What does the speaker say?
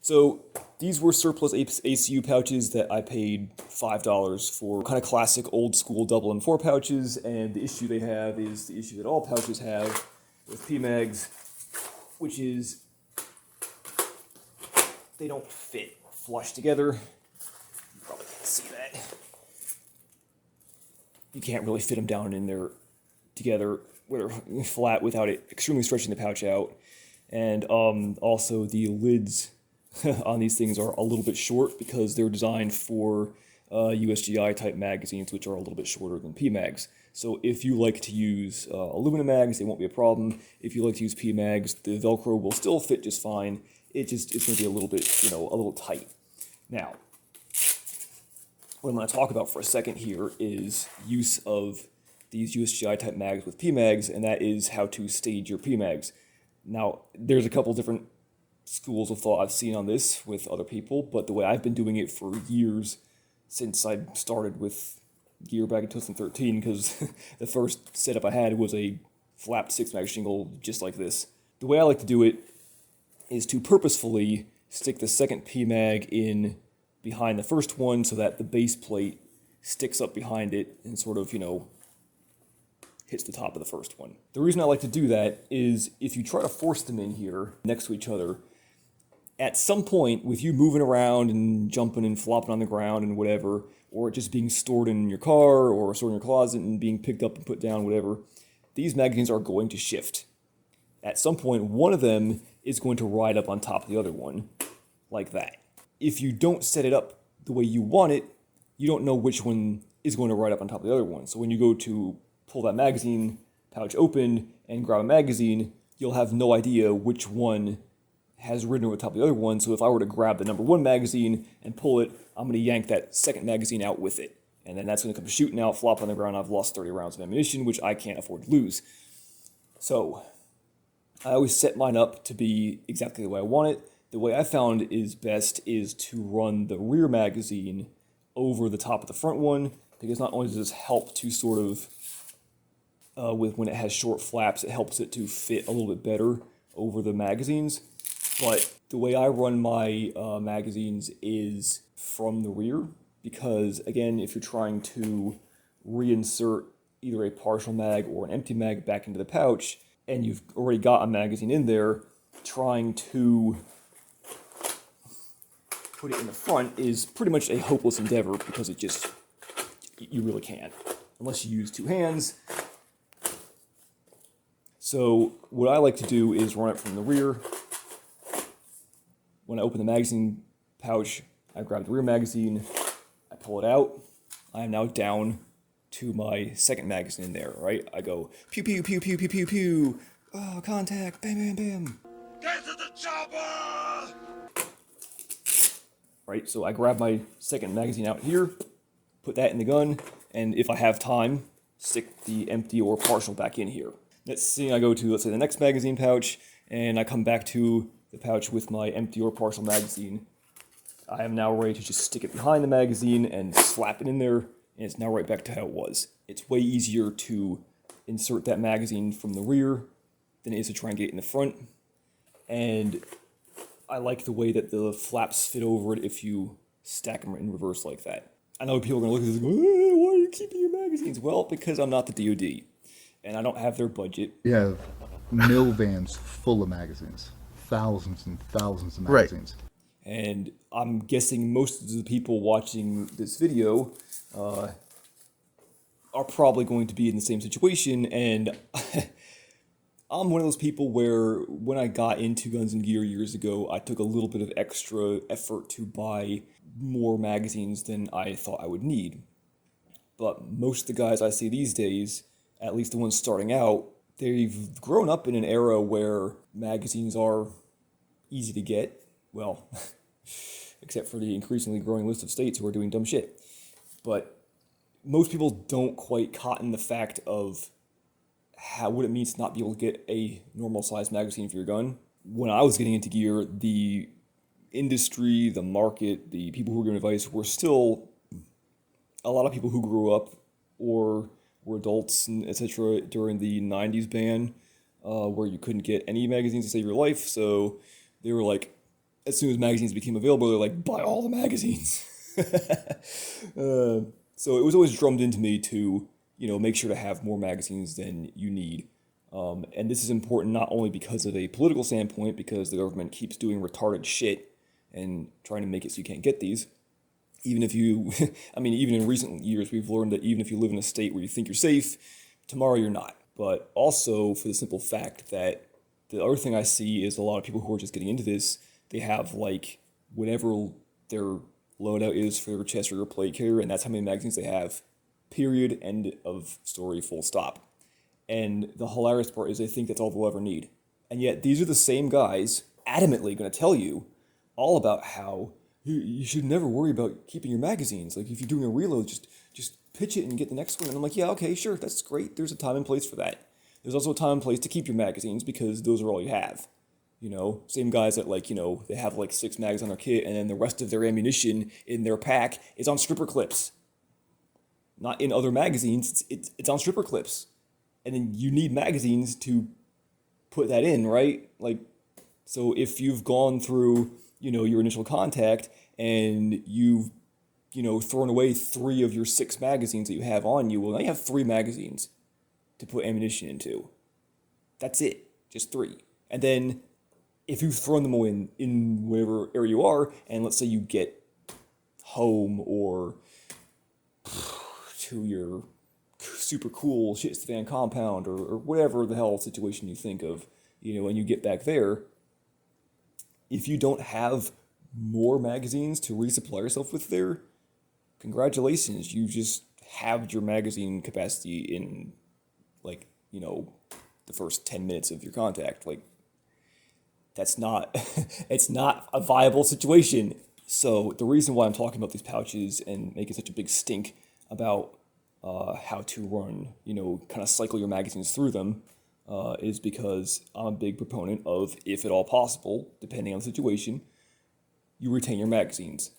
So these were surplus ACU pouches that I paid $5 for, kind of classic old school double M4 pouches, and the issue they have is the issue that all pouches have with PMags, which is they don't fit flush together. You probably can't see that. You can't really fit them down in there together where they're flat without it extremely stretching the pouch out. And also the lids on these things are a little bit short because they're designed for USGI type magazines, which are a little bit shorter than PMags. So if you like to use aluminum mags, they won't be a problem. If you like to use PMags, the Velcro will still fit just fine. It's going to be a little bit, a little tight. Now, what I'm going to talk about for a second here is use of these USGI type mags with PMags, and that is how to stage your PMags. Now, there's a couple different schools of thought I've seen on this with other people, but the way I've been doing it for years, since I started with gear back in 2013, because the first setup I had was a flapped 6-mag shingle just like this. The way I like to do it is to purposefully stick the second PMag in behind the first one so that the base plate sticks up behind it and sort of, hits the top of the first one. The reason I like to do that is if you try to force them in here next to each other, at some point, with you moving around and jumping and flopping on the ground and whatever, or just being stored in your car or stored in your closet and being picked up and put down, whatever, these magazines are going to shift. At some point, one of them is going to ride up on top of the other one, like that. If you don't set it up the way you want it, you don't know which one is going to ride up on top of the other one. So when you go to pull that magazine pouch open and grab a magazine, you'll have no idea which one has ridden over the top of the other one. So if I were to grab the number 1 magazine and pull it, I'm going to yank that second magazine out with it. And then that's going to come shooting out, flop on the ground. I've lost 30 rounds of ammunition, which I can't afford to lose. So I always set mine up to be exactly the way I want it. The way I found is best is to run the rear magazine over the top of the front one, because not only does this help to sort of when it has short flaps, it helps it to fit a little bit better over the magazines. But the way I run my magazines is from the rear, because again, if you're trying to reinsert either a partial mag or an empty mag back into the pouch, and you've already got a magazine in there, trying to put it in the front is pretty much a hopeless endeavor, because you really can't, unless you use 2 hands. So what I like to do is run it from the rear. When I open the magazine pouch, I grab the rear magazine, I pull it out. I am now down to my second magazine in there, right? I go pew pew pew pew pew pew pew. Oh, contact, bam bam bam. Get to the chopper! Right, so I grab my second magazine out here, put that in the gun, and if I have time, stick the empty or partial back in here. Next thing I go to, let's say, the next magazine pouch, and I come back to the pouch with my empty or partial magazine. I am now ready to just stick it behind the magazine and slap it in there, and it's now right back to how it was. It's way easier to insert that magazine from the rear than it is to try and get it in the front. And I like the way that the flaps fit over it if you stack them in reverse like that. I know people are going to look at this and go, why are you keeping your magazines? Well, because I'm not the DoD, and I don't have their budget. You have mill vans full of magazines. Thousands and thousands of magazines. Right. And I'm guessing most of the people watching this video are probably going to be in the same situation, and I'm one of those people where when I got into guns and gear years ago, I took a little bit of extra effort to buy more magazines than I thought I would need. But most of the guys I see these days, at least the ones starting out, they've grown up in an era where magazines are easy to get. Well, except for the increasingly growing list of states who are doing dumb shit. But most people don't quite cotton the fact of what it means to not be able to get a normal size magazine for your gun. When I was getting into gear, the industry, the market, the people who were giving advice were still a lot of people who grew up or were adults and etc. during the 90s ban, where you couldn't get any magazines to save your life. So they were like, as soon as magazines became available, they're like, buy all the magazines. So it was always drummed into me to, make sure to have more magazines than you need. And this is important not only because of a political standpoint, because the government keeps doing retarded shit and trying to make it so you can't get these. Even if you, even in recent years, we've learned that even if you live in a state where you think you're safe, tomorrow you're not. But also for the simple fact that the other thing I see is a lot of people who are just getting into this, they have like whatever their loadout is for their chest or their plate carrier, and that's how many magazines they have. Period. End of story. Full stop. And the hilarious part is they think that's all they'll ever need. And yet these are the same guys adamantly going to tell you all about how you should never worry about keeping your magazines. Like if you're doing a reload, just pitch it and get the next one. And I'm like, yeah, okay, sure, that's great. There's a time and place for that. There's also a time and place to keep your magazines because those are all you have. Same guys that they have like 6 mags on their kit and then the rest of their ammunition in their pack is on stripper clips. Not in other magazines, it's on stripper clips. And then you need magazines to put that in, right? Like, so if you've gone through, your initial contact and you've, thrown away 3 of your 6 magazines that you have on you, well, now you have 3 magazines to put ammunition into. That's it, just 3. And then if you've thrown them away in whatever area you are, and let's say you get home or to your super cool shit stand compound or whatever the hell situation you think of, and you get back there, if you don't have more magazines to resupply yourself with there, congratulations, you just halved your magazine capacity in the first 10 minutes of your contact. Like, that's not, it's not a viable situation. So the reason why I'm talking about these pouches and making such a big stink about how to run, kind of cycle your magazines through them, is because I'm a big proponent of, if at all possible, depending on the situation, you retain your magazines.